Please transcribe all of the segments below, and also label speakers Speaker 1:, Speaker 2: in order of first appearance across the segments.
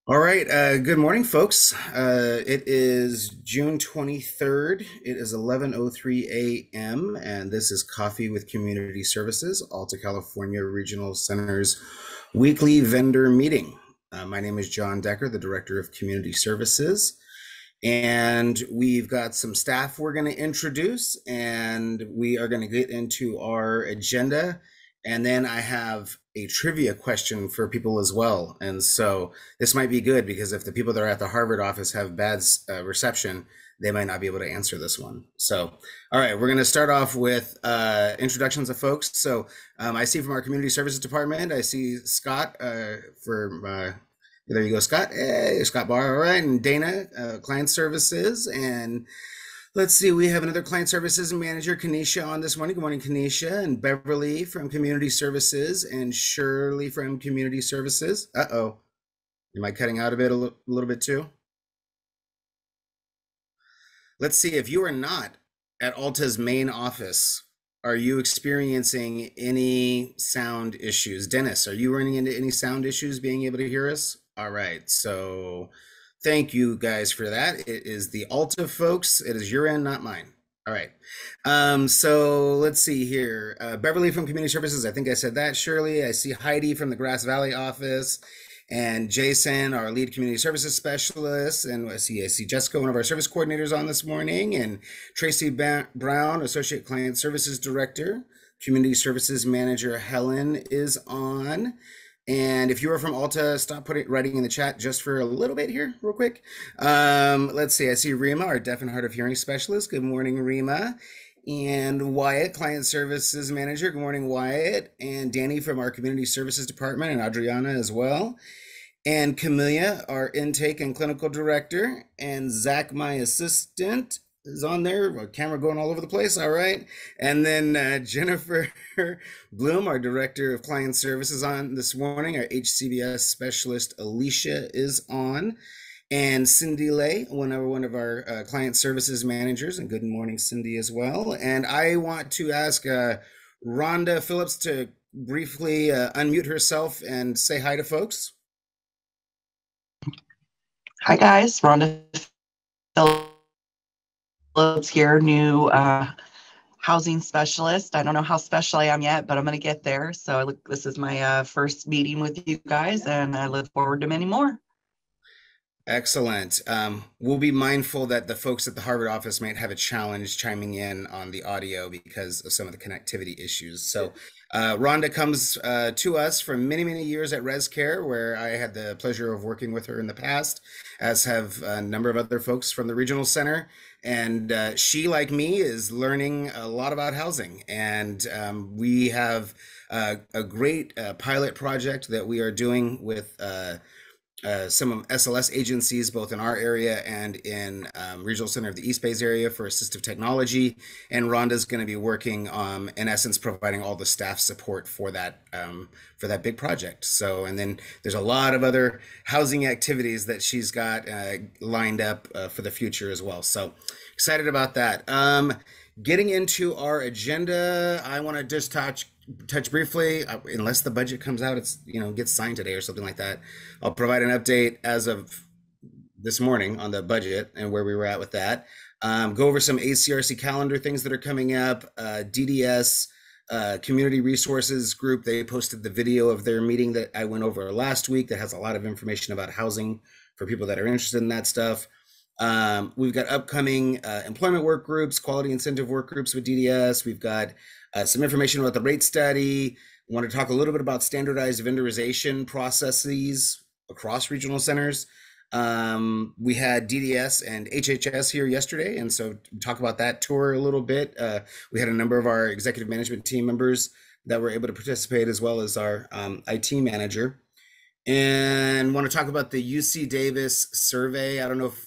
Speaker 1: All right, good morning, folks. It is June 23rd. It is 11:03 a.m., and this is Coffee with Community Services, Alta California Regional Center's weekly vendor meeting. My name is John Decker, the Director of Community Services, and we've got some staff we're going to introduce, and we are going to get into our agenda. And then I have a trivia question for people as well. And so this might be good because if the people that are at the Harvard office have bad reception, they might not be able to answer this one. So, all right, we're going to start off with introductions of folks. So, I see from our community services department, I see Scott there you go, Scott. Hey, Scott Barr. All right. And Dana, client services. And let's see, we have another client services manager, Kanisha, on this morning. Good morning, Kanisha. And Beverly from community services and Shirley from community services. Uh-oh. Am I cutting out a bit, a little bit too? Let's see, if you are not at Alta's main office, are you experiencing any sound issues? Dennis, are you running into any sound issues being able to hear us? All right, so thank you guys for that. It is the Alta folks. It is your end, not mine. All right. So let's see here. Beverly from Community Services. I think I said that. Shirley. I see Heidi from the Grass Valley office and Jason, our lead community services specialist, and I see Jessica, one of our service coordinators, on this morning, and Tracy Brown, associate client services director. Community services manager Helen is on. And if you are from Alta, stop writing in the chat just for a little bit here, real quick. Let's see. I see Rima, our deaf and hard of hearing specialist. Good morning, Rima. And Wyatt, client services manager. Good morning, Wyatt. And Danny from our community services department, and Adriana as well. And Camelia, our intake and clinical director. And Zach, my assistant, is on there. Our camera going all over the place. All right. And then Jennifer Bloom, our director of client services, on this morning. Our HCBS specialist, Alicia, is on. And Cindy Lay, one of our client services managers. And good morning, Cindy, as well. And I want to ask Rhonda Phillips to briefly unmute herself and say hi to folks.
Speaker 2: Hi guys, Rhonda Phillips here, new housing specialist. I don't know how special I am yet, but I'm going to get there. So this is my first meeting with you guys, and I look forward to many more.
Speaker 1: Excellent. We'll be mindful that the folks at the Harvard office might have a challenge chiming in on the audio because of some of the connectivity issues. So, Rhonda comes to us from many, many years at ResCare, where I had the pleasure of working with her in the past, as have a number of other folks from the regional center. And she, like me, is learning a lot about housing. And we have a great pilot project that we are doing with some SLS agencies, both in our area and in Regional Center of the East Bays area for assistive technology. And Rhonda's going to be working, in essence, providing all the staff support for that big project. So, and then there's a lot of other housing activities that she's got lined up for the future as well. So excited about that. Getting into our agenda, I want to just touch briefly, unless the budget comes out, it's gets signed today or something like that. I'll provide an update as of this morning on the budget and where we were at with that. Go over some ACRC calendar things that are coming up. DDS Community Resources Group, they posted the video of their meeting that I went over last week that has a lot of information about housing for people that are interested in that stuff. We've got upcoming employment work groups, quality incentive work groups with DDS. We've got some information about the rate study. I want to talk a little bit about standardized vendorization processes across regional centers. We had DDS and HHS here yesterday, and so talk about that tour a little bit. We had a number of our executive management team members that were able to participate, as well as our IT manager. And want to talk about the UC Davis survey. I don't know if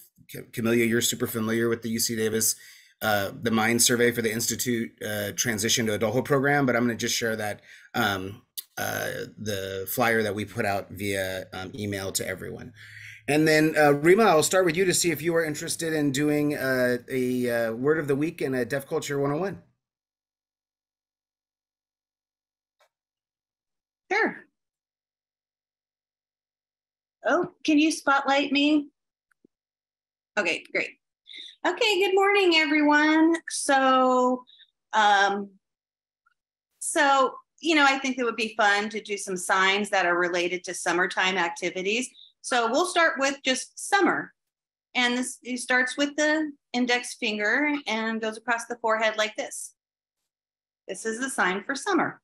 Speaker 1: Camelia, you're super familiar with the UC Davis, the Mind survey for the Institute transition to adulthood program, but I'm going to just share that the flyer that we put out via email to everyone. And then Rima, I'll start with you to see if you are interested in doing a word of the week and a Deaf Culture 101.
Speaker 2: Sure.
Speaker 3: Oh, can you spotlight me? Okay, great. Okay, good morning, everyone. I think it would be fun to do some signs that are related to summertime activities. So we'll start with just summer. And this it starts with the index finger and goes across the forehead like this. This is the sign for summer.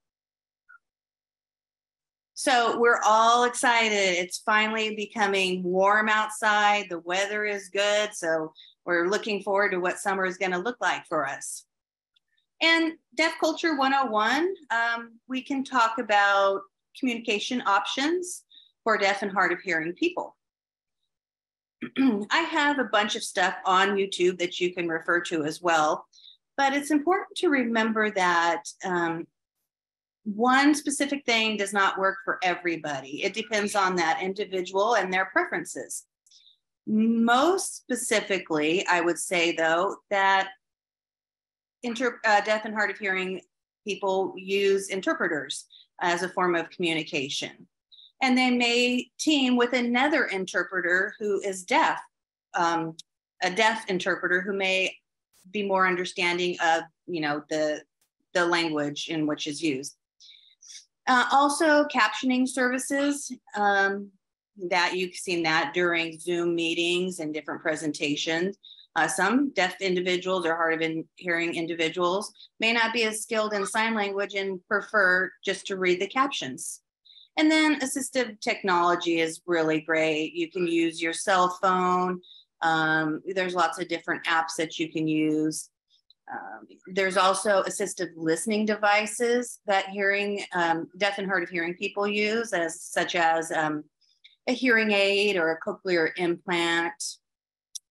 Speaker 3: So we're all excited. It's finally becoming warm outside. The weather is good. So we're looking forward to what summer is going to look like for us. And Deaf Culture 101, we can talk about communication options for deaf and hard of hearing people. I have a bunch of stuff on YouTube that you can refer to as well, but it's important to remember that one specific thing does not work for everybody. It depends on that individual and their preferences. Most specifically, I would say, though, that deaf and hard of hearing people use interpreters as a form of communication. And they may team with another interpreter who is deaf, a deaf interpreter who may be more understanding of, the language in which is used. Also, captioning services that you've seen that during Zoom meetings and different presentations. Some deaf individuals or hard of hearing individuals may not be as skilled in sign language and prefer just to read the captions. And then assistive technology is really great. You can use your cell phone. There's lots of different apps that you can use. There's also assistive listening devices that deaf and hard of hearing people use, such as a hearing aid or a cochlear implant.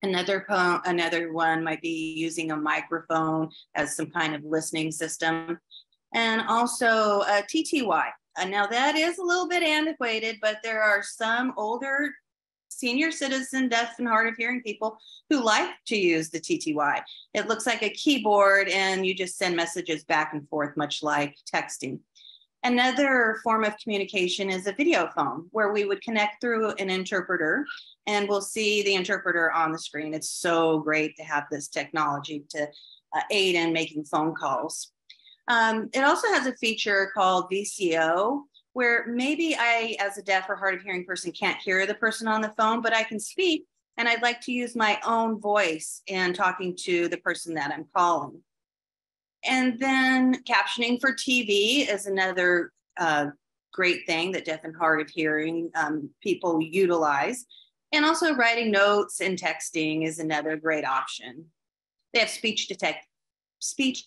Speaker 3: Another one might be using a microphone as some kind of listening system. And also a TTY. Now that is a little bit antiquated, but there are some older senior citizen deaf and hard of hearing people who like to use the TTY. It looks like a keyboard and you just send messages back and forth, much like texting. Another form of communication is a video phone where we would connect through an interpreter and we'll see the interpreter on the screen. It's so great to have this technology to aid in making phone calls. It also has a feature called VCO, where maybe I, as a deaf or hard of hearing person, can't hear the person on the phone, but I can speak and I'd like to use my own voice in talking to the person that I'm calling. And then captioning for TV is another great thing that deaf and hard of hearing people utilize. And also writing notes and texting is another great option. They have speech to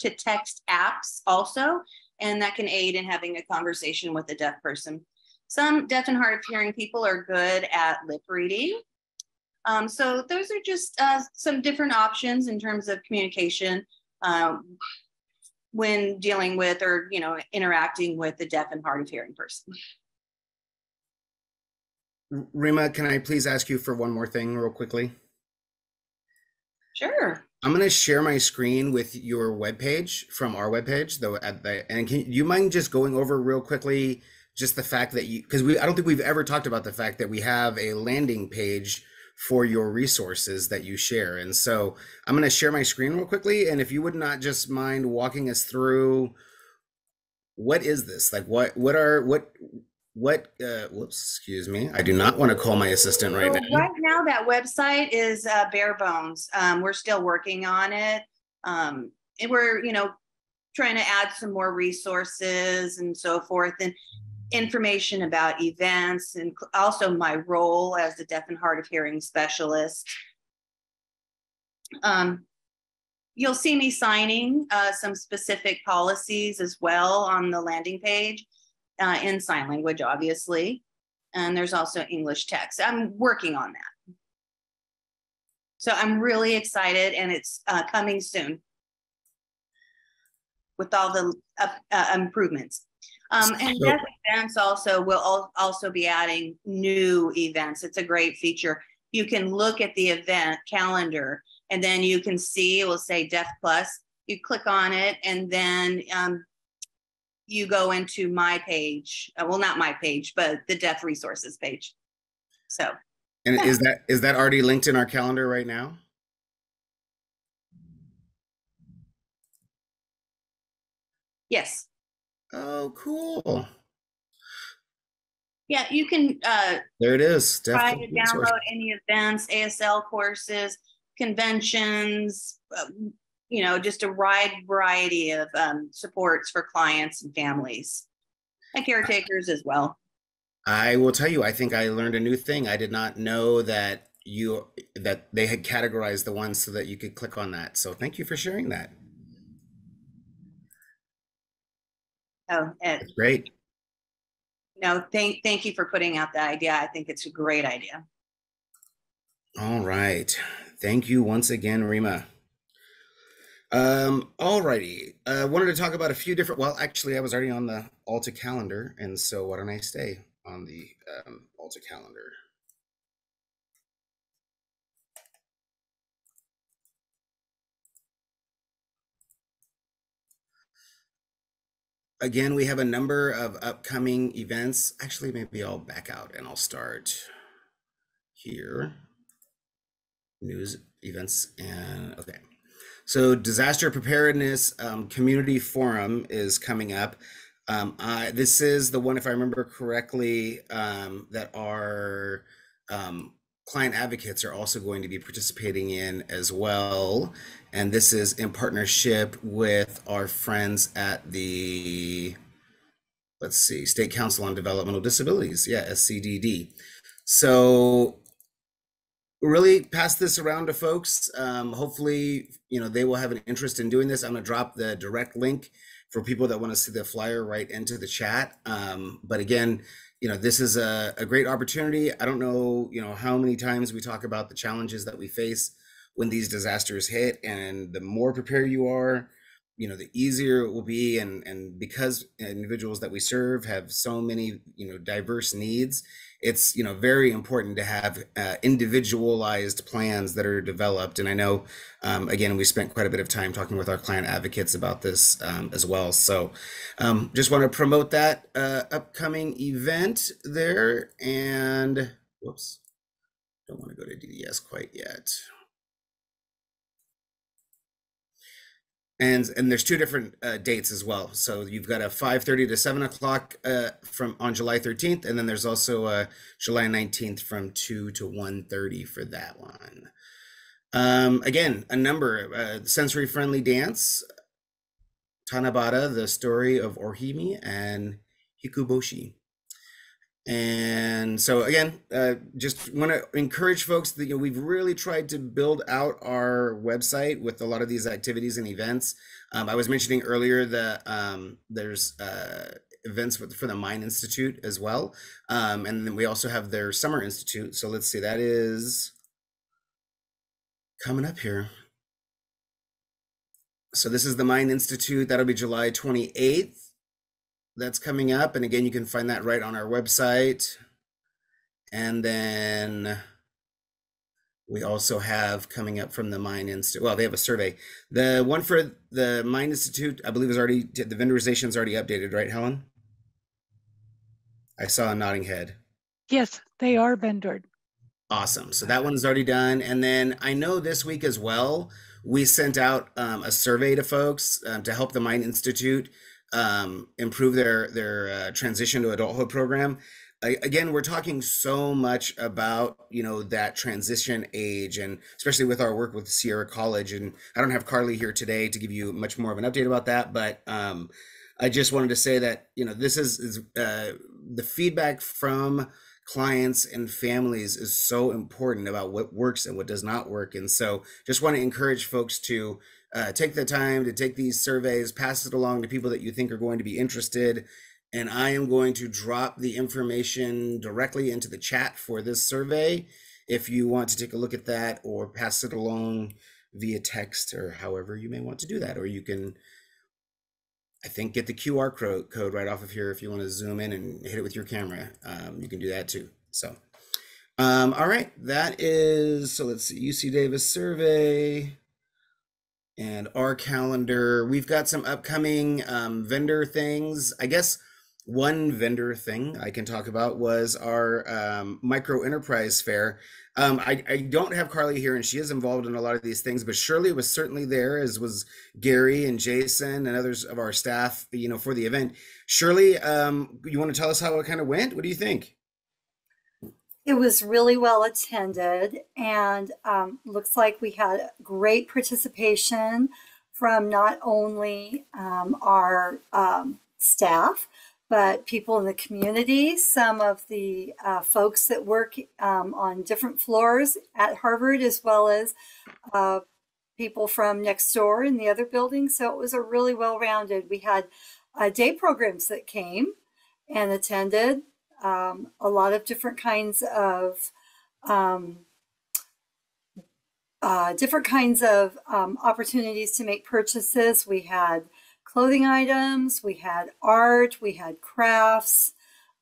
Speaker 3: text apps also, and that can aid in having a conversation with a deaf person. Some deaf and hard of hearing people are good at lip reading. So those are just some different options in terms of communication when dealing with or interacting with the deaf and hard of hearing person.
Speaker 1: Rima, can I please ask you for one more thing real quickly?
Speaker 3: Sure.
Speaker 1: I'm going to share my screen with your webpage from our webpage, and can you mind just going over real quickly just the fact that because I don't think we've ever talked about the fact that we have a landing page for your resources that you share. And so I'm going to share my screen real quickly, and if you would not just mind walking us through what is this? Like whoops, excuse me. I do not want to call my assistant right now.
Speaker 3: Right now, that website is bare bones. We're still working on it. And we're, trying to add some more resources and so forth, and information about events, and also my role as the deaf and hard of hearing specialist. You'll see me signing some specific policies as well on the landing page. In sign language, obviously. And there's also English text. I'm working on that. So I'm really excited, and it's coming soon with all the improvements. And deaf events also will also be adding new events. It's a great feature. You can look at the event calendar, and then you can see, it will say Deaf Plus. You click on it, and then you go into my page. Well, not my page, but the Deaf Resources page. So,
Speaker 1: And
Speaker 3: yeah.
Speaker 1: is that already linked in our calendar right now?
Speaker 3: Yes.
Speaker 1: Oh, cool.
Speaker 3: Yeah, you can
Speaker 1: There it is.
Speaker 3: try
Speaker 1: DEF
Speaker 3: to
Speaker 1: resource.
Speaker 3: download any events, ASL courses, conventions, just a wide variety of supports for clients and families and caretakers as well.
Speaker 1: I will tell you, I think I learned a new thing. I did not know that they had categorized the ones so that you could click on that. So thank you for sharing that.
Speaker 3: Oh,
Speaker 1: That's great.
Speaker 3: no, thank you for putting out the idea. I think it's a great idea.
Speaker 1: All right. Thank you once again, Rima. Alrighty. Wanted to talk about a few different, well, actually I was already on the Alta calendar, and so why don't I stay on the Alta calendar? Again, we have a number of upcoming events. Actually, maybe I'll back out and I'll start here. News, events, and okay. So disaster preparedness community forum is coming up. This is the one, if I remember correctly, that our client advocates are also going to be participating in as well. And this is in partnership with our friends at the, let's see, State Council on Developmental Disabilities, yeah, SCDD. So really pass this around to folks. Hopefully, they will have an interest in doing this. I'm going to drop the direct link for people that want to see the flyer right into the chat. But again, this is a great opportunity. I don't know, how many times we talk about the challenges that we face when these disasters hit, and the more prepared you are, the easier it will be. And because individuals that we serve have so many, diverse needs, it's very important to have individualized plans that are developed. And I know again, we spent quite a bit of time talking with our client advocates about this as well. So just want to promote that upcoming event there. And whoops, don't want to go to DDS quite yet. And there's two different dates as well. So you've got a 5:30 to 7 o'clock from on July 13th, and then there's also a July 19th from 2 to 1:30 for that one. Again, a number sensory friendly dance, Tanabata, the story of Orihime and Hikuboshi. And so again, just want to encourage folks that we've really tried to build out our website with a lot of these activities and events. I was mentioning earlier that there's events for the Mind Institute as well. And then we also have their Summer Institute. So let's see, that is coming up here. So this is the Mind Institute. That'll be July 28th. That's coming up. And again, you can find that right on our website. And then we also have coming up from the Mind Institute. Well, they have a survey. The one for the Mind Institute, I believe, is already, the vendorization is already updated, right, Helen? I saw a nodding head.
Speaker 4: Yes, they are vendored.
Speaker 1: Awesome. So that one's already done. And then I know this week as well, we sent out a survey to folks to help the Mind Institute improve their transition to adulthood program. Again, we're talking so much about that transition age, and especially with our work with Sierra College. And I don't have Carly here today to give you much more of an update about that, but I just wanted to say that this is the feedback from clients and families is so important about what works and what does not work. And so just want to encourage folks to take the time to take these surveys, pass it along to people that you think are going to be interested. And I am going to drop the information directly into the chat for this survey if you want to take a look at that, or pass it along via text, or however you may want to do that. Or you can, I think, get the QR code right off of here if you want to zoom in and hit it with your camera. You can do that too. So, all right, that is, so let's see, UC Davis survey. And our calendar, we've got some upcoming vendor things. I guess one vendor thing I can talk about was our micro enterprise fair. I don't have Carly here, and she is involved in a lot of these things, but Shirley was certainly there, as was Gary and Jason and others of our staff, for the event. Shirley, you want to tell us how it kind of went? What do you think?
Speaker 5: It was really well attended, and looks like we had great participation from not only our staff, but people in the community. Some of the folks that work on different floors at Harvard, as well as people from next door in the other building. So it was a really well-rounded. We had day programs that came and attended, a lot of different kinds of opportunities to make purchases. We had clothing items, we had art, we had crafts,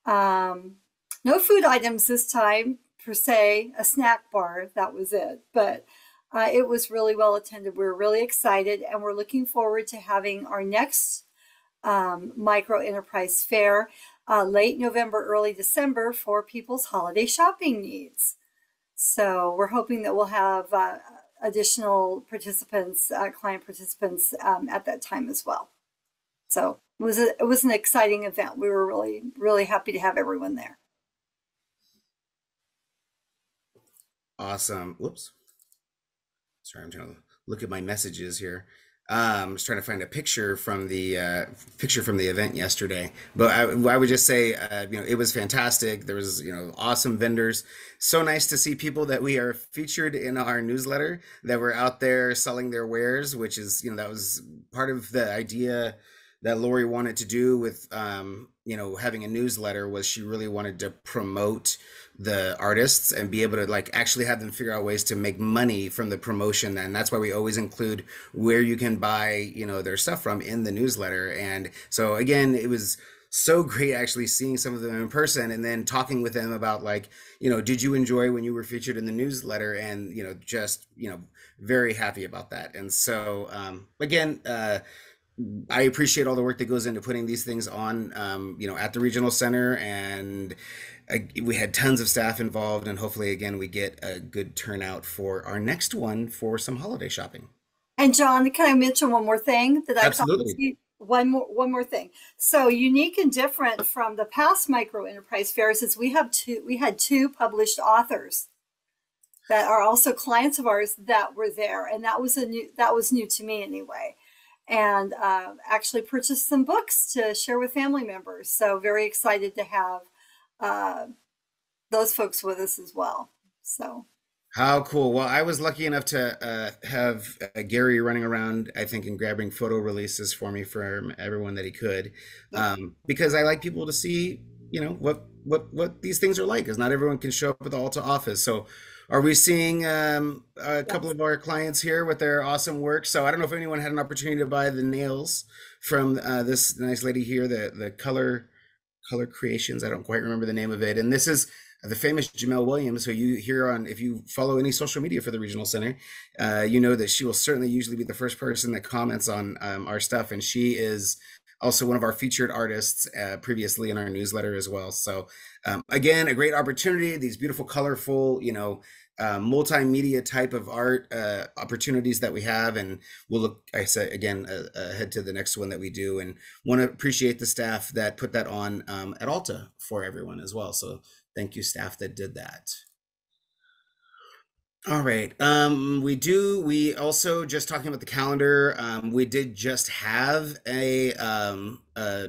Speaker 5: no food items this time per se, a snack bar, that was it. But it was really well attended. We're really excited, and we're looking forward to having our next micro enterprise fair late November, early December for people's holiday shopping needs. So we're hoping that we'll have additional participants, client participants at that time as well. So it was an exciting event. We were really, really happy to have everyone there.
Speaker 1: Awesome. Whoops. Sorry, I'm trying to look at my messages here. Just trying to find a picture from the event yesterday. But I would just say, it was fantastic. There was, awesome vendors. So nice to see people that we are featured in our newsletter, that were out there selling their wares, which is, that was part of the idea that Lori wanted to do with, having a newsletter. Was she really wanted to promote the artists and be able to actually have them figure out ways to make money from the promotion. And that's why we always include where you can buy, their stuff from in the newsletter. And so again, it was so great actually seeing some of them in person, and then talking with them about did you enjoy when you were featured in the newsletter? And, just, very happy about that. And so, again, I appreciate all the work that goes into putting these things on, at the regional center, and we had tons of staff involved, and hopefully again we get a good turnout for our next one for some holiday shopping.
Speaker 5: And John, can I mention one more thing that I
Speaker 1: Absolutely.
Speaker 5: One more thing. So unique and different from the past micro enterprise fairs is we had two published authors that are also clients of ours that were there, and that was new to me anyway. And actually purchased some books to share with family members. So very excited to have those folks with us as well. So
Speaker 1: how cool. Well, I was lucky enough to have Gary running around, I think, and grabbing photo releases for me from everyone that he could, because I like people to see, what these things are like, because not everyone can show up at the Alta office. So are we seeing a couple of our clients here with their awesome work? So I don't know if anyone had an opportunity to buy the nails from this nice lady here, the color creations. I don't quite remember the name of it. And this is the famous Jamel Williams, who you hear on, if you follow any social media for the regional center, you know that she will certainly usually be the first person that comments on our stuff. And she is also one of our featured artists previously in our newsletter as well. So again, a great opportunity, these beautiful, colorful, multimedia type of art opportunities that we have. And we'll look, I said, again, ahead to the next one that we do, and want to appreciate the staff that put that on at Alta for everyone as well. So thank you, staff that did that. All right. We also, just talking about the calendar, we did just have a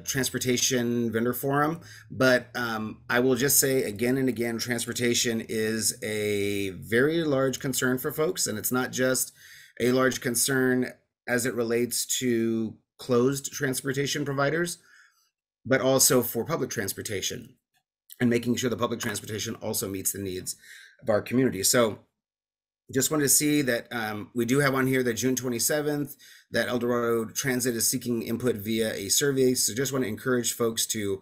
Speaker 1: transportation vendor forum, but I will just say again and again, transportation is a very large concern for folks, and it's not just a large concern as it relates to closed transportation providers, but also for public transportation, and making sure the public transportation also meets the needs of our community. So just wanted to see that we do have on here that June 27th, that El Dorado Transit is seeking input via a survey. So just want to encourage folks to,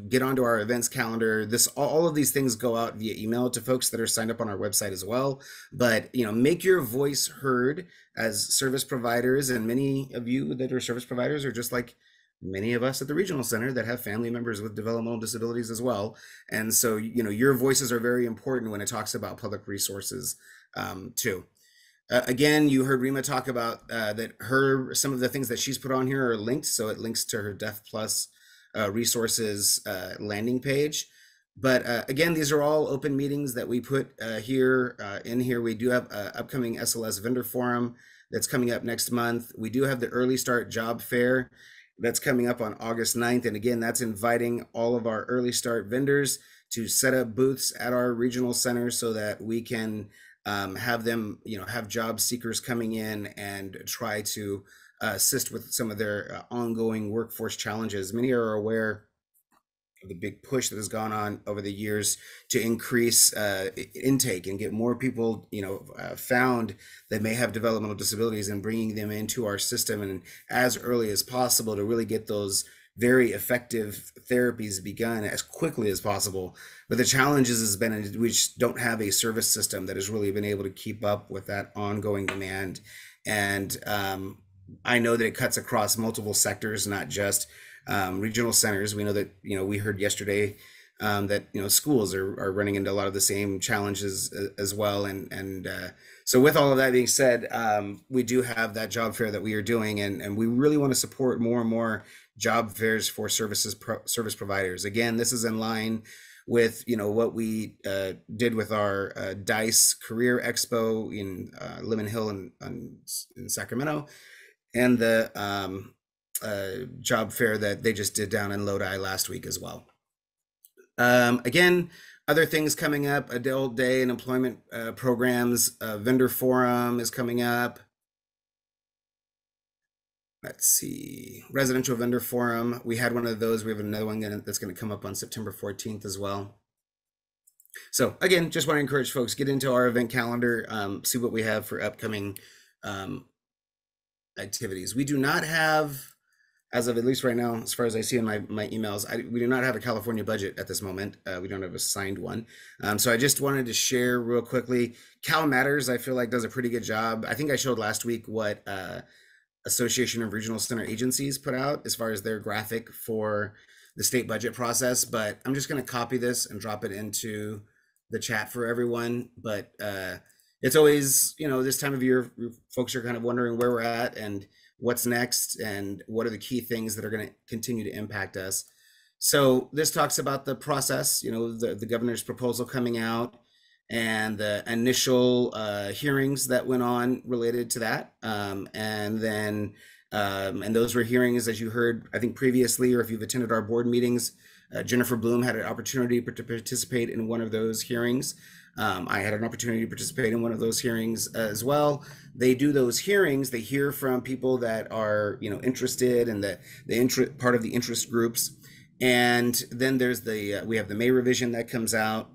Speaker 1: get onto our events calendar. All of these things go out via email to folks that are signed up on our website as well. But, make your voice heard as service providers. And many of you that are service providers are just like many of us at the regional center that have family members with developmental disabilities as well. And so, your voices are very important when it talks about public resources too. Again, you heard Rima talk about that some of the things that she's put on here are linked. So it links to her Deaf Plus resources landing page. But again, these are all open meetings that we put here. In here, we do have upcoming SLS vendor forum that's coming up next month. We do have the early start job fair that's coming up on August 9th. And again, that's inviting all of our early start vendors to set up booths at our regional center so that we can have them, have job seekers coming in and try to assist with some of their ongoing workforce challenges. Many are aware of the big push that has gone on over the years to increase intake and get more people, found that may have developmental disabilities and bringing them into our system and as early as possible to really get those very effective therapies begun as quickly as possible. But the challenges has been we just don't have a service system that has really been able to keep up with that ongoing demand. And I know that it cuts across multiple sectors, not just regional centers. We know that, we heard yesterday that, schools are running into a lot of the same challenges as well. And so with all of that being said, we do have that job fair that we are doing, and we really want to support more and more job fairs for service providers. Again, this is in line with what we did with our DICE Career Expo in Lemon Hill in Sacramento, and the job fair that they just did down in Lodi last week as well. Again, other things coming up: Adult Day and employment programs. Vendor forum is coming up. Let's see, residential vendor forum. We had one of those. We have another one that's going to come up on September 14th as well. So again, just want to encourage folks, get into our event calendar, see what we have for upcoming activities. We do not have, as of at least right now, as far as I see in my emails, we do not have a California budget at this moment. We don't have a signed one. So I just wanted to share real quickly. Cal Matters, I feel like, does a pretty good job. I think I showed last week what Association of Regional Center Agencies put out as far as their graphic for the state budget process, but I'm just going to copy this and drop it into the chat for everyone. But it's always, this time of year, folks are kind of wondering where we're at and what's next and what are the key things that are going to continue to impact us. So this talks about the process, the governor's proposal coming out and the initial hearings that went on related to that. And those were hearings, as you heard, I think previously, or if you've attended our board meetings, Jennifer Bloom had an opportunity to participate in one of those hearings. I had an opportunity to participate in one of those hearings as well. They do those hearings, they hear from people that are, interested in part of the interest groups. And then there's we have the May revision that comes out.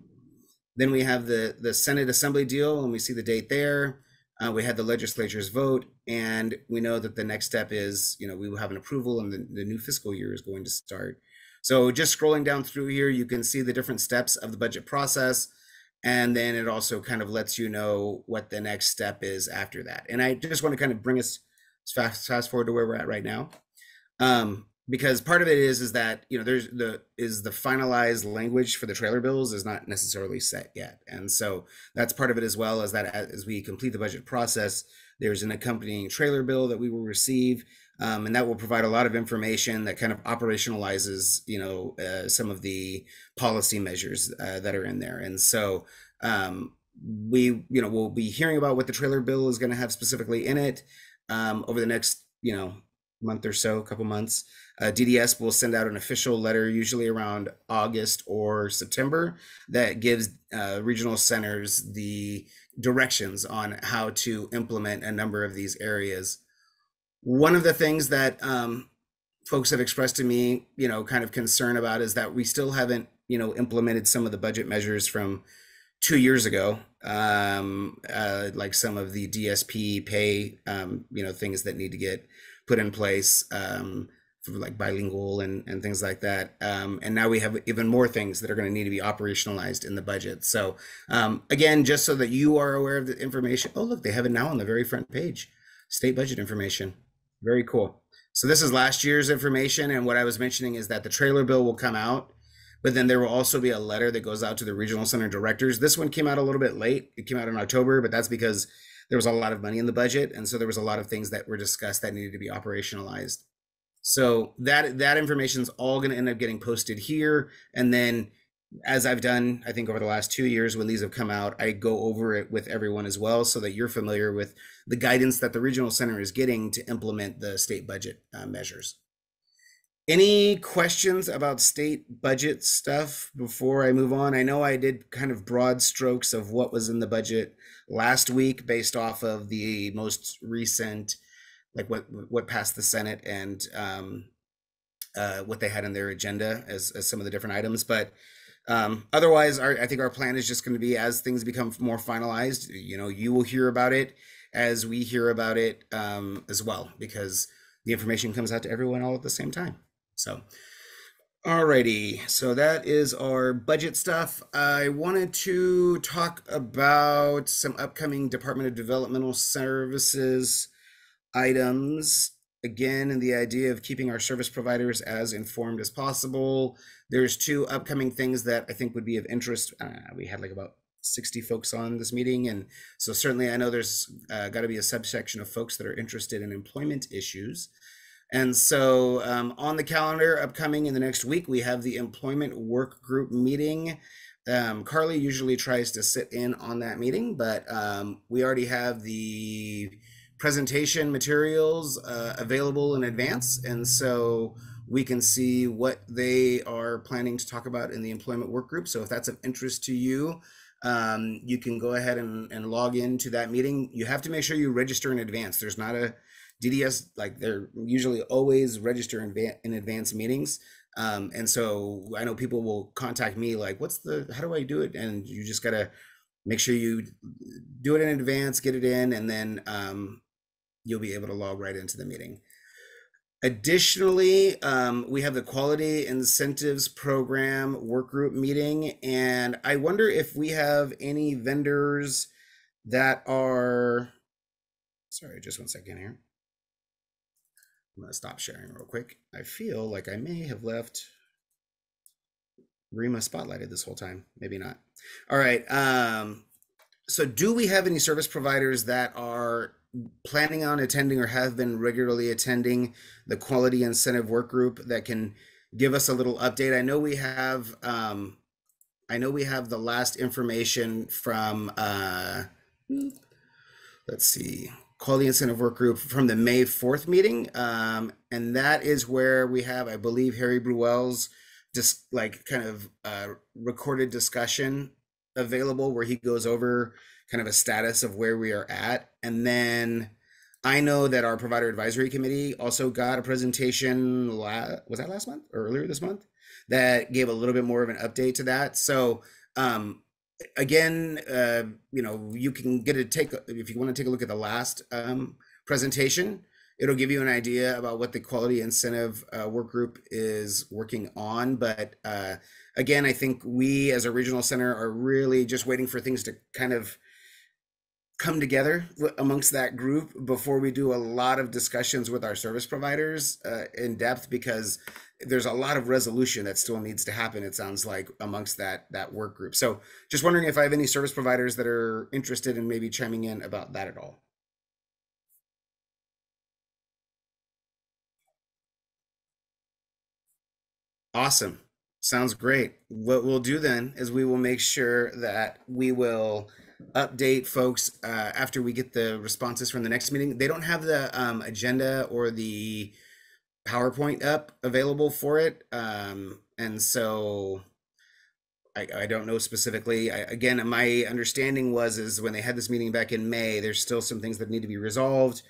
Speaker 1: Then we have the Senate Assembly deal, and we see the date there. We had the legislature's vote, and we know that the next step is, we will have an approval, and the new fiscal year is going to start. So just scrolling down through here, you can see the different steps of the budget process, and then it also kind of lets you know what the next step is after that. And I just want to kind of bring us fast forward to where we're at right now. Because part of it is that, there's the finalized language for the trailer bills is not necessarily set yet. And so that's part of it, as well as that as we complete the budget process, there's an accompanying trailer bill that we will receive. And that will provide a lot of information that kind of operationalizes, some of the policy measures that are in there. And so we'll be hearing about what the trailer bill is going to have specifically in it over the next, month or so, couple months. DDS will send out an official letter, usually around August or September, that gives regional centers the directions on how to implement a number of these areas. One of the things that folks have expressed to me, kind of concern about is that we still haven't, implemented some of the budget measures from 2 years ago, like some of the DSP pay, things that need to get put in place for like bilingual and things like that. And now we have even more things that are going to need to be operationalized in the budget. So again, just so that you are aware of the information. Oh, look, they have it now on the very front page, state budget information. Very cool. So this is last year's information, and what I was mentioning is that the trailer bill will come out, but then there will also be a letter that goes out to the regional center directors. This one came out a little bit late. It came out in October, but that's because there was a lot of money in the budget, and so there was a lot of things that were discussed that needed to be operationalized. So that information is all going to end up getting posted here, and then as I've done, I think over the last 2 years when these have come out, I go over it with everyone as well so that you're familiar with the guidance that the regional center is getting to implement the state budget measures. Any questions about state budget stuff before I move on? I know I did kind of broad strokes of what was in the budget last week based off of the most recent, like what passed the Senate and what they had in their agenda as some of the different items. But otherwise, I think our plan is just going to be as things become more finalized, you will hear about it as we hear about it as well, because the information comes out to everyone all at the same time. So, alrighty, so that is our budget stuff. I wanted to talk about some upcoming Department of Developmental Services items. Again, in the idea of keeping our service providers as informed as possible. There's 2 upcoming things that I think would be of interest. We had like about 60 folks on this meeting, and so certainly I know there's got to be a subsection of folks that are interested in employment issues. And so on the calendar upcoming in the next week, we have the employment work group meeting. Carly usually tries to sit in on that meeting, but we already have the presentation materials available in advance, and so we can see what they are planning to talk about in the employment work group. So if that's of interest to you, you can go ahead and log into that meeting. You have to make sure you register in advance. There's not a DDS, like they're usually always register in advance meetings. And so I know people will contact me like, how do I do it? And you just gotta make sure you do it in advance, get it in, and then you'll be able to log right into the meeting. Additionally, we have the Quality Incentives Program work group meeting, and I wonder if we have any vendors that are, sorry, just 1 second here. I'm gonna stop sharing real quick. I feel like I may have left Rima spotlighted this whole time, maybe not. All right, so do we have any service providers that are planning on attending or have been regularly attending the Quality Incentive Work Group that can give us a little update? I know we have the last information from let's see, Quality Incentive Work Group from the May 4th meeting, and that is where we have, I believe, Harry Bruel's just like kind of recorded discussion available where he goes over kind of a status of where we are at. And then I know that our provider advisory committee also got a presentation, was that last month or earlier this month, that gave a little bit more of an update to that. So again, you can if you want to take a look at the last presentation, it'll give you an idea about what the Quality Incentive Work Group is working on. But again, I think we as a regional center are really just waiting for things to kind of come together amongst that group before we do a lot of discussions with our service providers in depth, because there's a lot of resolution that still needs to happen, it sounds like, amongst that work group. So just wondering if I have any service providers that are interested in maybe chiming in about that at all. Awesome. Sounds great. What we'll do then is we will make sure that we will update folks after we get the responses from the next meeting. They don't have the agenda or the PowerPoint up available for it. And so I don't know specifically. Again, my understanding is when they had this meeting back in May, there's still some things that need to be resolved.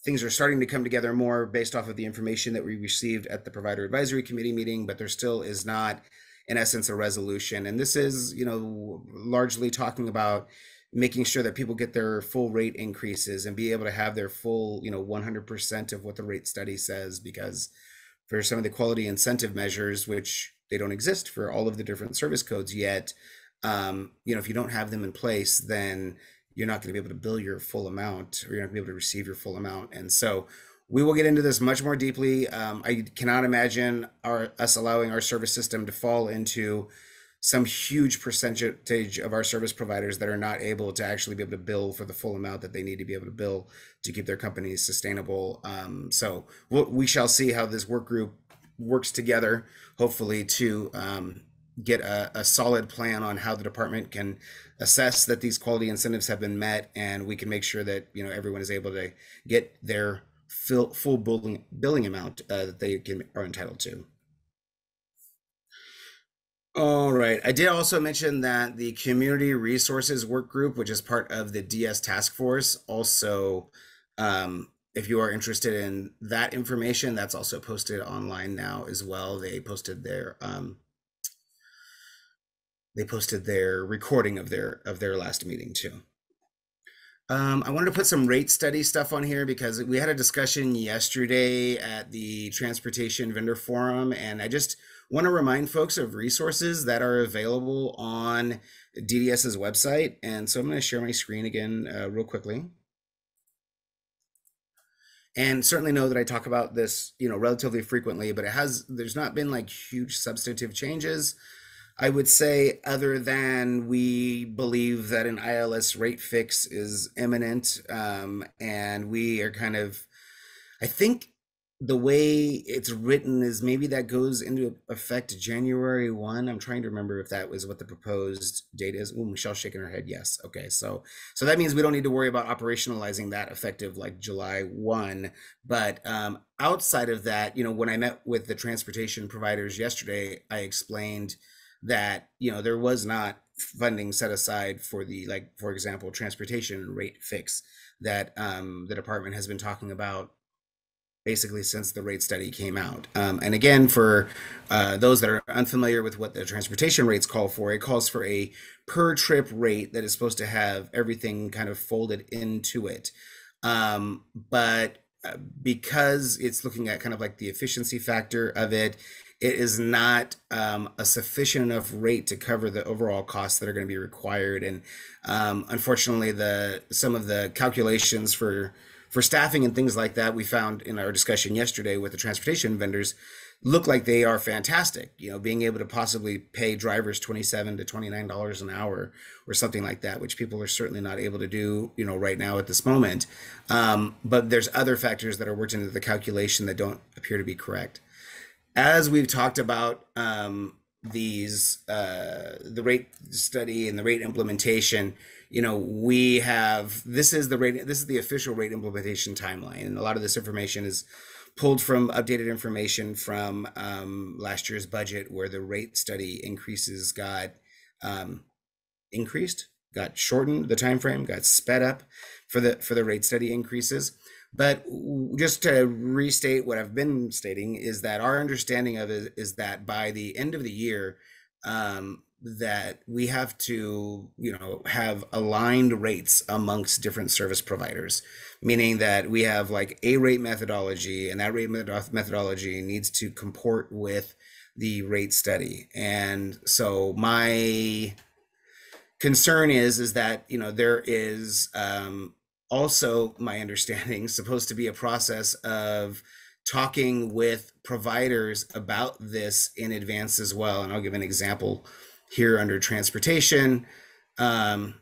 Speaker 1: Things are starting to come together more based off of the information that we received at the provider advisory committee meeting, but there still is not, in essence, a resolution. And this is, largely talking about making sure that people get their full rate increases and be able to have their full, 100% of what the rate study says, because for some of the quality incentive measures, which they don't exist for all of the different service codes yet, if you don't have them in place, then you're not going to be able to bill your full amount, or you're not going to be able to receive your full amount. And so we will get into this much more deeply. I cannot imagine us allowing our service system to fall into some huge percentage of our service providers that are not able to actually be able to bill for the full amount that they need to be able to bill to keep their companies sustainable. So we shall see how this work group works together, hopefully to get a solid plan on how the department can assess that these quality incentives have been met, and we can make sure that everyone is able to get their full billing amount that they are entitled to. All right. I did also mention that the Community Resources Work Group, which is part of the DS Task Force, also, if you are interested in that information, that's also posted online now as well. They posted their recording of their last meeting too. I wanted to put some rate study stuff on here because we had a discussion yesterday at the Transportation Vendor Forum, and I just want to remind folks of resources that are available on DDS's website. And so I'm going to share my screen again real quickly. And certainly know that I talk about this, relatively frequently, but there's not been like huge substantive changes. I would say, other than we believe that an ILS rate fix is imminent, and we are kind of, I think the way it's written is maybe that goes into effect January 1. I'm trying to remember if that was what the proposed date is. Oh, Michelle's shaking her head. Yes. Okay. So that means we don't need to worry about operationalizing that effective like July 1. But outside of that, when I met with the transportation providers yesterday, I explained that there was not funding set aside for the, like, for example, transportation rate fix that the department has been talking about basically since the rate study came out. And again, for those that are unfamiliar with what the transportation rates call for, it calls for a per trip rate that is supposed to have everything kind of folded into it. But because it's looking at kind of like the efficiency factor of it, it is not a sufficient enough rate to cover the overall costs that are going to be required. And unfortunately, some of the calculations for staffing and things like that we found in our discussion yesterday with the transportation vendors look like they are fantastic. Being able to possibly pay drivers $27 to $29 an hour or something like that, which people are certainly not able to do, right now at this moment. But there's other factors that are worked into the calculation that don't appear to be correct. As we've talked about the rate study and the rate implementation, this is the official rate implementation timeline, and a lot of this information is pulled from updated information from last year's budget, where the rate study increases got shortened, the time frame got sped up for the rate study increases. But just to restate what I've been stating is that our understanding of it is that by the end of the year, that we have to, have aligned rates amongst different service providers, meaning that we have like a rate methodology, and that rate methodology needs to comport with the rate study. And so my concern is that, there is, also, my understanding, supposed to be a process of talking with providers about this in advance as well. And I'll give an example here under transportation. When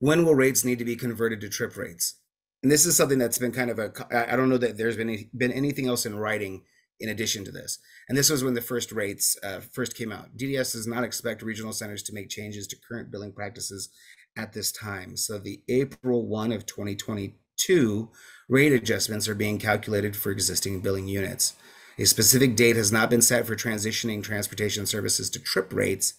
Speaker 1: will rates need to be converted to trip rates? And this is something that's been kind of I don't know that there's been anything else in writing in addition to this. And this was when the first rates first came out. DDS does not expect regional centers to make changes to current billing practices at this time. So the April 1 of 2022 rate adjustments are being calculated for existing billing units. A specific date has not been set for transitioning transportation services to trip rates,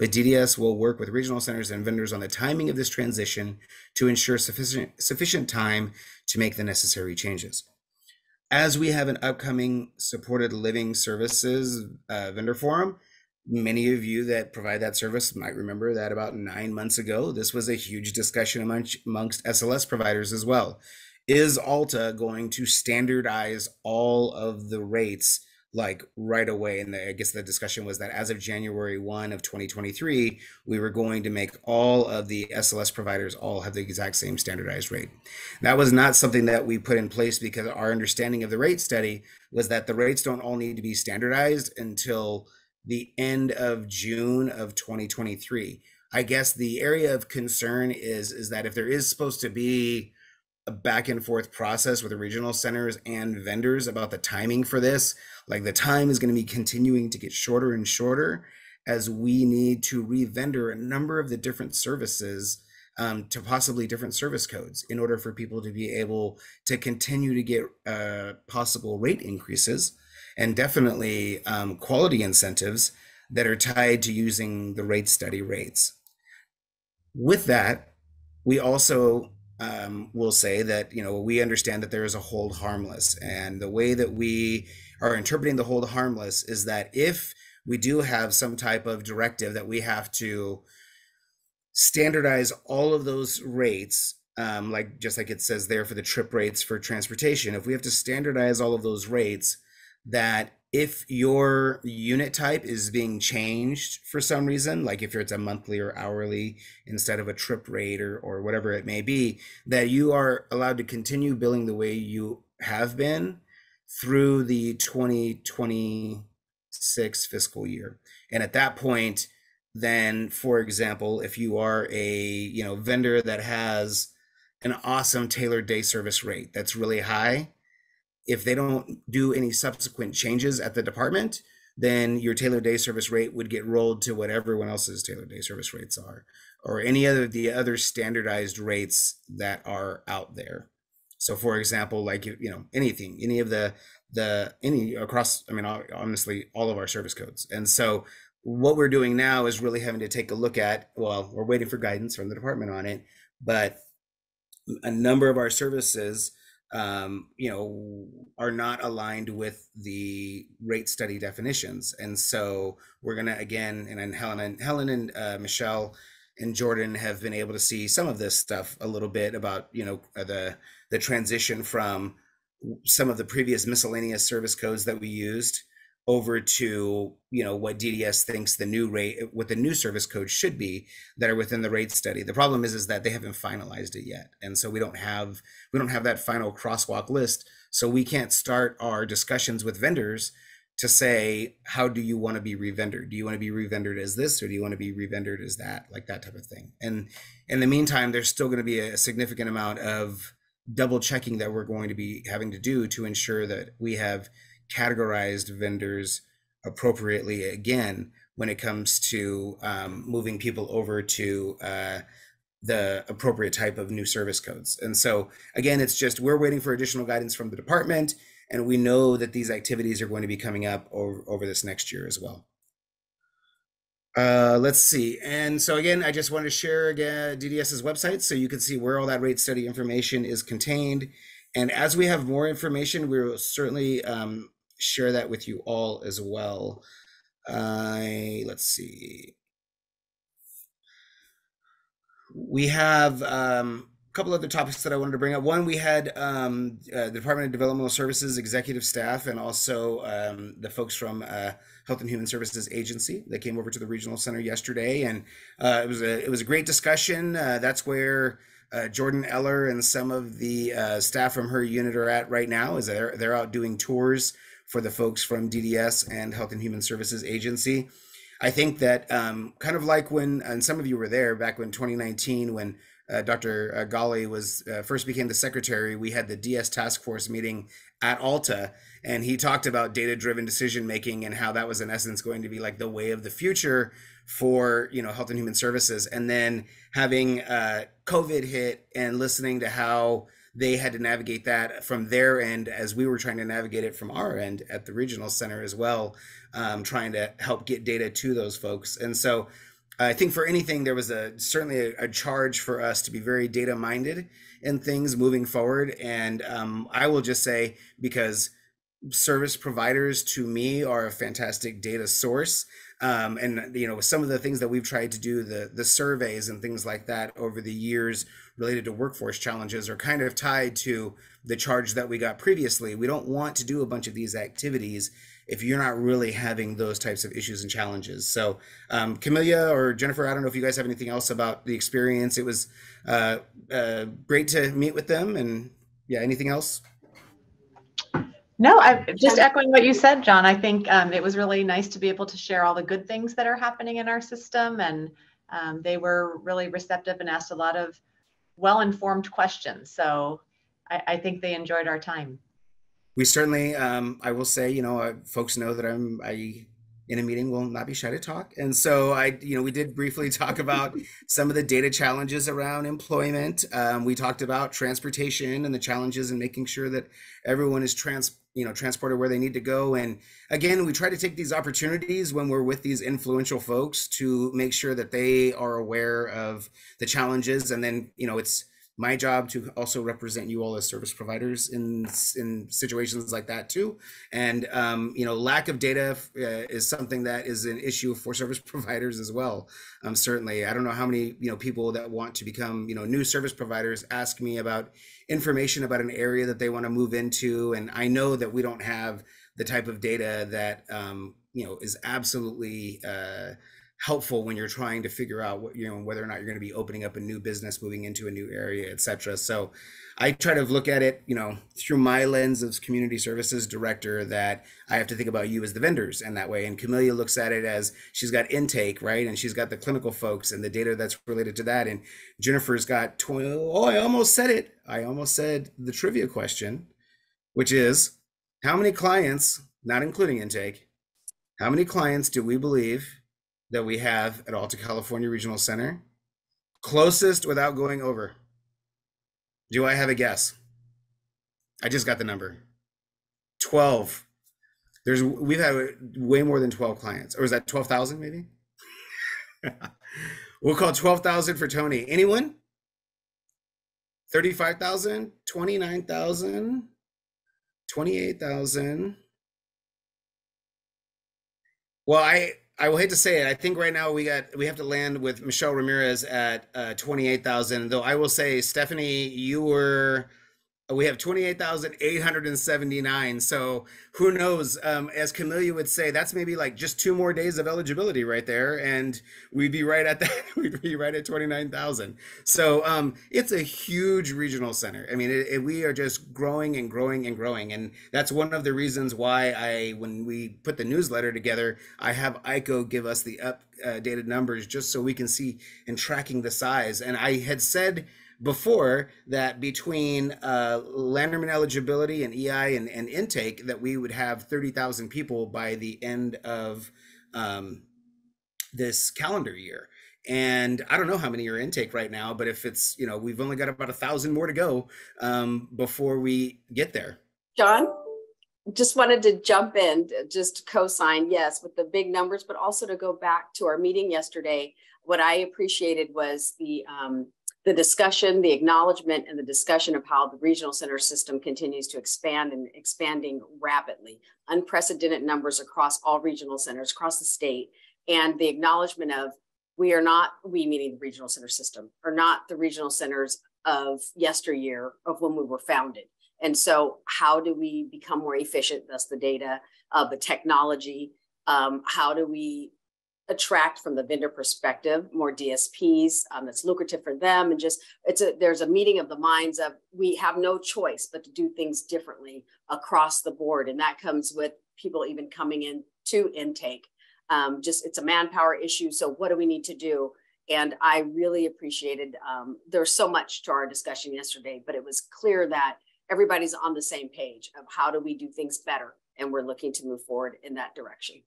Speaker 1: but DDS will work with regional centers and vendors on the timing of this transition to ensure sufficient time to make the necessary changes. As we have an upcoming supported living services vendor forum, many of you that provide that service might remember that about 9 months ago, this was a huge discussion amongst SLS providers as well. Is Alta going to standardize all of the rates like right away. And I guess the discussion was that as of January 1 of 2023, we were going to make all of the SLS providers all have the exact same standardized rate. That was not something that we put in place because our understanding of the rate study was that the rates don't all need to be standardized until the end of June of 2023. I guess the area of concern is that if there is supposed to be a back and forth process with the regional centers and vendors about the timing for this, like the time is going to be continuing to get shorter and shorter as we need to re-vendor a number of the different services to possibly different service codes in order for people to be able to continue to get possible rate increases and definitely quality incentives that are tied to using the rate study rates. With that, we also will say that, you know, we understand that there is a hold harmless, and the way that we are interpreting the hold harmless is that if we do have some type of directive that we have to standardize all of those rates, like just like it says there for the trip rates for transportation, if we have to standardize all of those rates, that if your unit type is being changed for some reason, like if it's a monthly or hourly instead of a trip rate or whatever it may be, that you are allowed to continue billing the way you have been through the 2026 fiscal year. And at that point, then, for example, if you are a vendor that has an awesome tailored day service rate that's really high, if they don't do any subsequent changes at the department, then your tailored day service rate would get rolled to what everyone else's tailored day service rates are, or any other the other standardized rates that are out there. So, for example, like anything, any of any across, I mean, honestly, all of our service codes. And so, what we're doing now is really having to take a look at. Well, we're waiting for guidance from the department on it, but a number of our services are not aligned with the rate study definitions. And so we're going to, again, and then Helen and Michelle and Jordan have been able to see some of this stuff a little bit about, the transition from some of the previous miscellaneous service codes that we used over to, what DDS thinks the new rate, what the new service code should be that are within the rate study. The problem is that they haven't finalized it yet. And so we don't have that final crosswalk list. So we can't start our discussions with vendors to say, how do you want to be revendored? Do you want to be revendored as this, or do you want to be revendored as that, like that type of thing? And in the meantime, there's still going to be a significant amount of double checking that we're going to be having to do to ensure that we have categorized vendors appropriately again when it comes to moving people over to the appropriate type of new service codes. And so again, it's just we're waiting for additional guidance from the department, and we know that these activities are going to be coming up over this next year as well. Let's see. And so again, I just want to share again DDS's website so you can see where all that rate study information is contained. And as we have more information, we will certainly share that with you all as well. Let's see. We have a couple other topics that I wanted to bring up. One, we had the Department of Developmental Services executive staff and also the folks from Health and Human Services Agency that came over to the regional center yesterday, and it was a great discussion. That's where Jordan Eller and some of the staff from her unit are at right now. Is they're out doing tours for the folks from DDS and Health and Human Services Agency. I think that kind of like when, and some of you were there back when 2019, when Dr. Ghali was first became the secretary, we had the DS task force meeting at Alta, and he talked about data-driven decision making and how that was in essence going to be like the way of the future for Health and Human Services. And then having COVID hit and listening to how they had to navigate that from their end as we were trying to navigate it from our end at the regional center as well, trying to help get data to those folks. And so I think for anything, there was certainly a charge for us to be very data minded in things moving forward. And I will just say, because service providers to me are a fantastic data source. And some of the things that we've tried to do, the surveys and things like that over the years related to workforce challenges are kind of tied to the charge that we got previously. We don't want to do a bunch of these activities if you're not really having those types of issues and challenges. So Camelia or Jennifer, I don't know if you guys have anything else about the experience. It was great to meet with them, and yeah, anything else?
Speaker 6: No, I'm just echoing what you said, John. I think it was really nice to be able to share all the good things that are happening in our system, and they were really receptive and asked a lot of well-informed questions. So I think they enjoyed our time.
Speaker 1: We certainly, I will say, folks know that I in a meeting will not be shy to talk. And so we did briefly talk about some of the data challenges around employment. We talked about transportation and the challenges in making sure that everyone is transported where they need to go. And again, we try to take these opportunities when we're with these influential folks to make sure that they are aware of the challenges. And then, it's my job to also represent you all as service providers in situations like that too. And lack of data is something that is an issue for service providers as well. Certainly, I don't know how many people that want to become new service providers ask me about information about an area that they want to move into, and I know that we don't have the type of data that is absolutely helpful when you're trying to figure out whether or not you're going to be opening up a new business, moving into a new area, etc. So I try to look at it, through my lens as community services director, that I have to think about you as the vendors in that way. And Camelia looks at it as she's got intake, right? And she's got the clinical folks and the data that's related to that. And Jennifer's got I almost said it. I almost said the trivia question, which is how many clients, not including intake, how many clients do we believe that we have at Alta California Regional Center? Closest without going over. Do I have a guess? I just got the number. 12. We've had way more than 12 clients. Or is that 12,000 maybe? We'll call 12,000 for Tony. Anyone? 35,000, 29,000, 28,000. Well, I will hate to say it. I think right now we have to land with Michelle Ramirez at 28,000. Though I will say, Stephanie, we have 28,879. So who knows? As Camelia would say, that's maybe like just 2 more days of eligibility right there, and we'd be right at that. We'd be right at 29,000. So it's a huge regional center. I mean, we are just growing and growing and growing, and that's one of the reasons why when we put the newsletter together, I have ICO give us the updated numbers just so we can see and tracking the size. And I had said before that between Landerman eligibility and EI and intake, that we would have 30,000 people by the end of this calendar year. And I don't know how many are intake right now, but if it's, we've only got about 1,000 more to go before we get there.
Speaker 7: John, just wanted to jump in, just co-sign, yes, with the big numbers, but also to go back to our meeting yesterday. What I appreciated was the discussion, the acknowledgement, and the discussion of how the regional center system continues to expand and expanding rapidly. Unprecedented numbers across all regional centers across the state. And the acknowledgement of we meaning the regional center system, are not the regional centers of yesteryear of when we were founded. And so how do we become more efficient? That's the data, the technology. How do we attract from the vendor perspective more DSPs that's lucrative for them, and just there's a meeting of the minds of we have no choice but to do things differently across the board, and that comes with people even coming in to intake. It's a manpower issue, so what do we need to do? And I really appreciated there's so much to our discussion yesterday, but it was clear that everybody's on the same page of how do we do things better, and we're looking to move forward in that direction.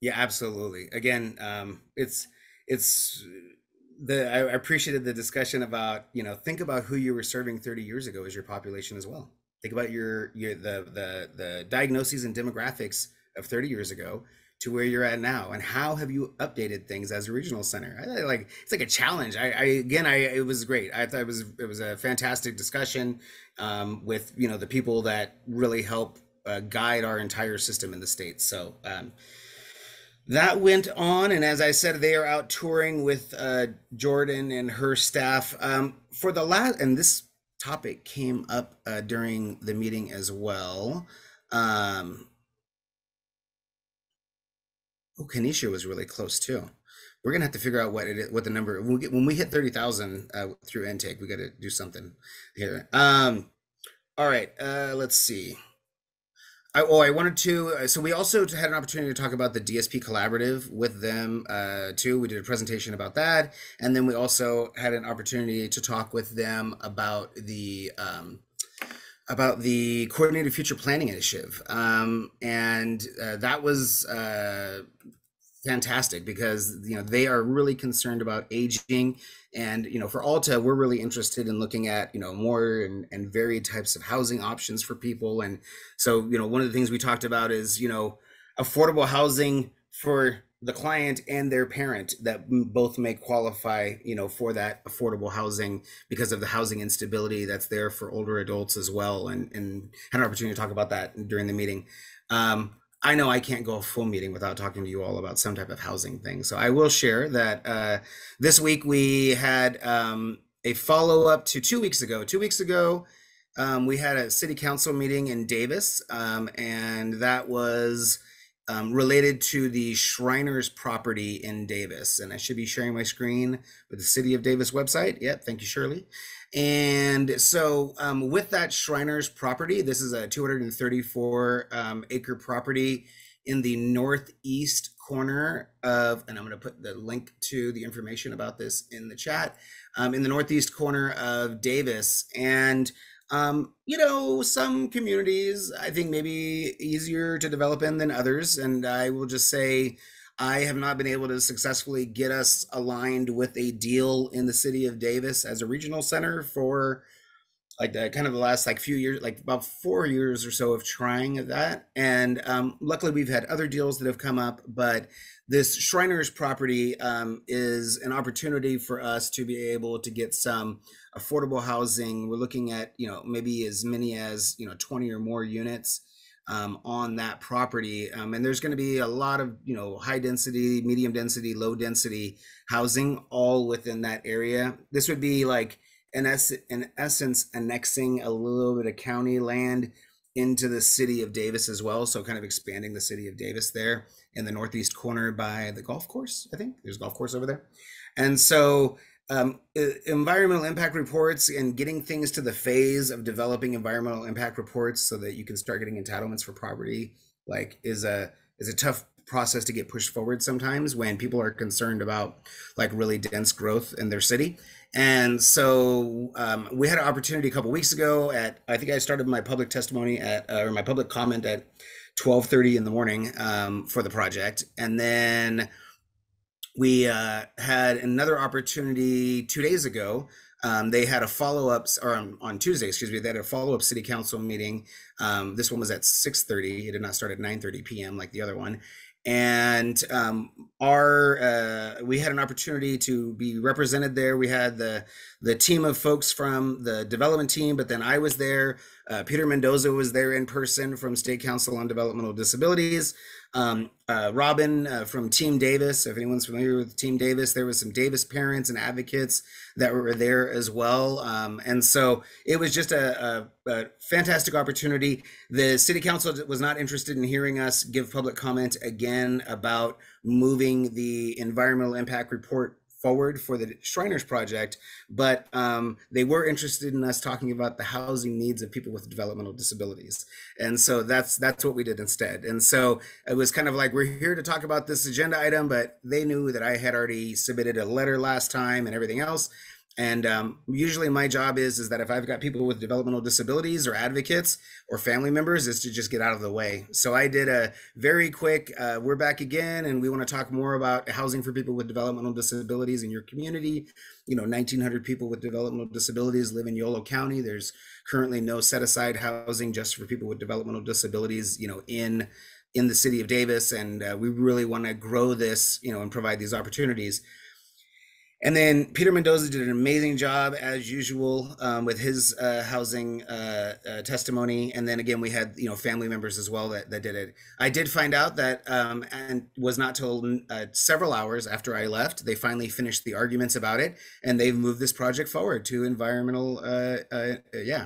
Speaker 1: Yeah, absolutely. Again, I appreciated the discussion about, think about who you were serving 30 years ago as your population as well. Think about the diagnoses and demographics of 30 years ago to where you're at now, and how have you updated things as a regional center? It's like a challenge. It was great. I thought it was a fantastic discussion with the people that really help guide our entire system in the state. So that went on, and as I said, they are out touring with Jordan and her staff for the last. And this topic came up during the meeting as well. Oh, Kenesha was really close too. We're gonna have to figure out what it is, what the number when we hit 30,000 through intake. We got to do something here. All right, let's see. I wanted to, so we also had an opportunity to talk about the DSP collaborative with them too. We did a presentation about that. And then we also had an opportunity to talk with them about the Coordinated Future Planning Initiative. And that was fantastic because, you know, they are really concerned about aging. And, you know, for Alta, we're really interested in looking at, you know, more and varied types of housing options for people. And so, you know, one of the things we talked about is, you know, affordable housing for the client and their parent that both may qualify, you know, for that affordable housing because of the housing instability that's there for older adults as well. And had an opportunity to talk about that during the meeting. I know I can't go a full meeting without talking to you all about some type of housing thing. So I will share that this week we had a follow-up to 2 weeks ago. 2 weeks ago, we had a city council meeting in Davis, and that was related to the Shriners property in Davis. And I should be sharing my screen with the City of Davis website. Yep, thank you, Shirley. And so with that Shriners property, this is a 234 acre property in the northeast corner of, and I'm going to put the link to the information about this in the chat, in the northeast corner of Davis. And you know, some communities I think maybe easier to develop in than others. And I will just say, I have not been able to successfully get us aligned with a deal in the city of Davis as a regional center for like the kind of the last like few years, like about 4 years or so of trying that. And luckily we've had other deals that have come up, but this Shriners property is an opportunity for us to be able to get some affordable housing. We're looking at, you know, maybe as many as, you know, 20 or more units on that property. And there's going to be a lot of, you know, high density, medium density, low density housing all within that area. This would be like, in essence, annexing a little bit of county land into the city of Davis as well. So kind of expanding the city of Davis there in the northeast corner by the golf course. I think there's a golf course over there. And so environmental impact reports and getting things to the phase of developing environmental impact reports so that you can start getting entitlements for property, like is a tough process to get pushed forward sometimes when people are concerned about like really dense growth in their city. And so we had an opportunity a couple weeks ago at, I think I started my public testimony at, or my public comment at 12:30 in the morning for the project. And then we had another opportunity 2 days ago. They had a follow-up, or on Tuesday, excuse me, they had a follow-up city council meeting. This one was at 6:30. It did not start at 9:30 p.m. like the other one. And we had an opportunity to be represented there. We had the team of folks from the development team, but then I was there. Peter Mendoza was there in person from State Council on Developmental Disabilities. Robin from Team Davis, if anyone's familiar with Team Davis, there was some Davis parents and advocates that were there as well. And so it was just a fantastic opportunity. The city council was not interested in hearing us give public comment again about moving the environmental impact report forward for the Shriners project, but they were interested in us talking about the housing needs of people with developmental disabilities. And so that's what we did instead. And so it was kind of like, we're here to talk about this agenda item, but they knew that I had already submitted a letter last time and everything else. And usually my job is that if I've got people with developmental disabilities or advocates or family members, is to just get out of the way. So I did a very quick, we're back again, and we want to talk more about housing for people with developmental disabilities in your community. You know, 1,900 people with developmental disabilities live in Yolo County. There's currently no set aside housing just for people with developmental disabilities, you know, in the city of Davis. And we really want to grow this, you know, and provide these opportunities. And then Peter Mendoza did an amazing job as usual with his housing testimony. And then again, we had family members as well that did it. I did find out that and was not till several hours after I left, they finally finished the arguments about it, and they've moved this project forward to environmental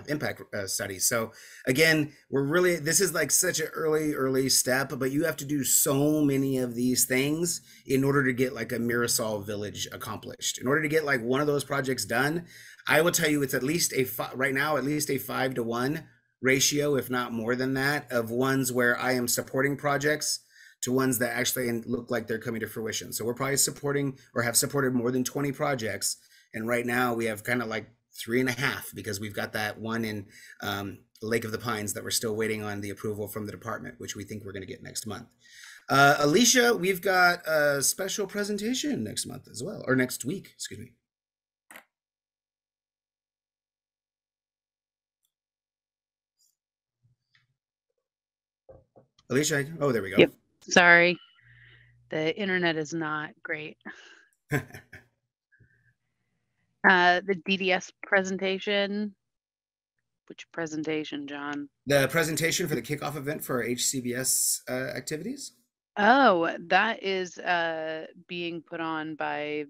Speaker 1: impact studies. So again, this is like such an early step, but you have to do so many of these things in order to get like a Mirasol Village accomplished. In order to get like one of those projects done, I will tell you it's at least right now, at least a 5-to-1 ratio, if not more than that, of ones where I am supporting projects to ones that actually look like they're coming to fruition. So we're probably supporting or have supported more than 20 projects. And right now we have kind of like 3.5 because we've got that one in Lake of the Pines that we're still waiting on the approval from the department, which we think we're going to get next month. Alicia, we've got a special presentation next month as well, or next week, excuse me. Alicia, oh, there we go.
Speaker 4: Yep. Sorry, the internet is not great. The DDS presentation. Which presentation, John?
Speaker 1: The presentation for the kickoff event for our HCBS activities.
Speaker 4: Oh, that is being put on by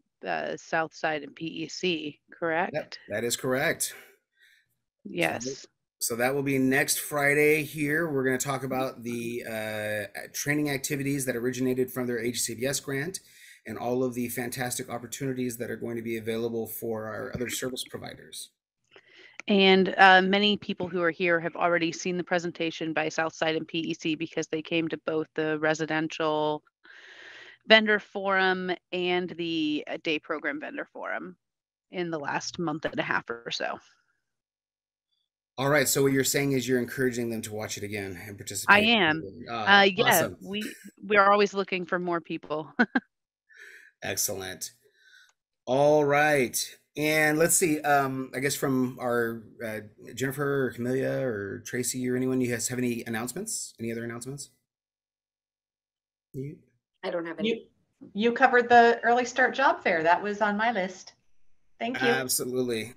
Speaker 4: Southside and PEC, correct?
Speaker 1: Yep, that is correct.
Speaker 4: Yes.
Speaker 1: So that will be next Friday here. We're going to talk about the training activities that originated from their HCBS grant and all of the fantastic opportunities that are going to be available for our other service providers.
Speaker 4: And many people who are here have already seen the presentation by Southside and PEC because they came to both the residential vendor forum and the day program vendor forum in the last month and a half or so.
Speaker 1: All right. So what you're saying is you're encouraging them to watch it again and participate.
Speaker 4: I am. Yeah, awesome. We are always looking for more people.
Speaker 1: Excellent. All right. And let's see, I guess from our Jennifer or Camelia or Tracy or anyone, you guys have any announcements? Any other announcements?
Speaker 7: I don't have any.
Speaker 6: You covered the early start job fair. That was on my list. Thank you.
Speaker 1: Absolutely.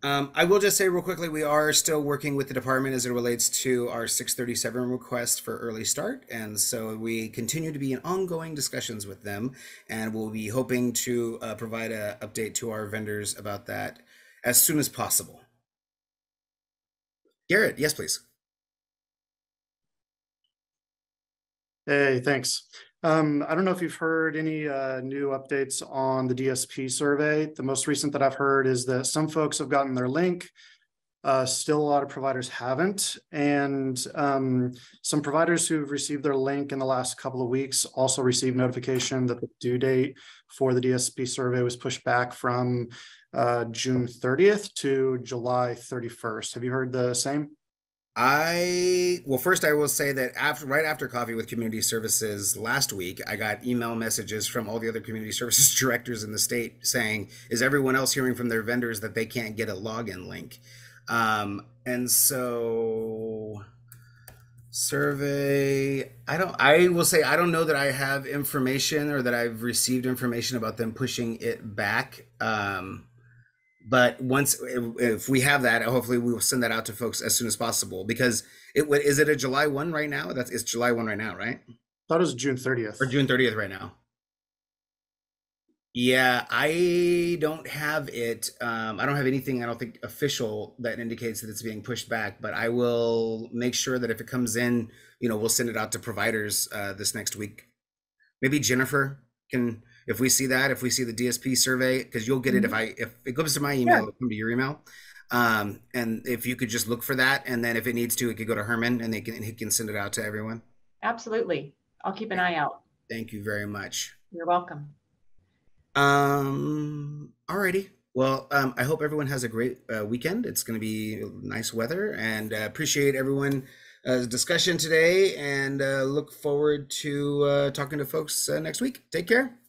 Speaker 1: I will just say real quickly, we are still working with the department as it relates to our 637 request for early start. And so we continue to be in ongoing discussions with them, and we'll be hoping to provide an update to our vendors about that as soon as possible. Garrett, yes, please.
Speaker 8: Hey, thanks. I don't know if you've heard any new updates on the DSP survey. The most recent that I've heard is that some folks have gotten their link. Still, a lot of providers haven't. And some providers who've received their link in the last couple of weeks also received notification that the due date for the DSP survey was pushed back from June 30th to July 31st. Have you heard the same?
Speaker 1: Well, first I will say that right after Coffee with Community Services last week, I got email messages from all the other community services directors in the state saying, is everyone else hearing from their vendors that they can't get a login link? And so survey, I will say, I don't know that I have information or that I've received information about them pushing it back. But if we have that, hopefully we will send that out to folks as soon as possible, because is it a July 1 right now? It's July 1 right now, right?
Speaker 8: I thought it was June 30th.
Speaker 1: Or June 30th right now. Yeah, I don't have it. I don't have anything, I don't think, official that indicates that it's being pushed back, but I will make sure that if it comes in, we'll send it out to providers this next week. Maybe Jennifer can... If we see the DSP survey, because you'll get it if it goes to my email, it'll come to your email. And if you could just look for that, and then if it needs to, it could go to Herman, and he can send it out to everyone.
Speaker 6: Absolutely. I'll keep an eye out.
Speaker 1: Thank you very much.
Speaker 6: You're welcome.
Speaker 1: Alrighty. Well, I hope everyone has a great weekend. It's going to be nice weather, and appreciate everyone's discussion today, and look forward to talking to folks next week. Take care.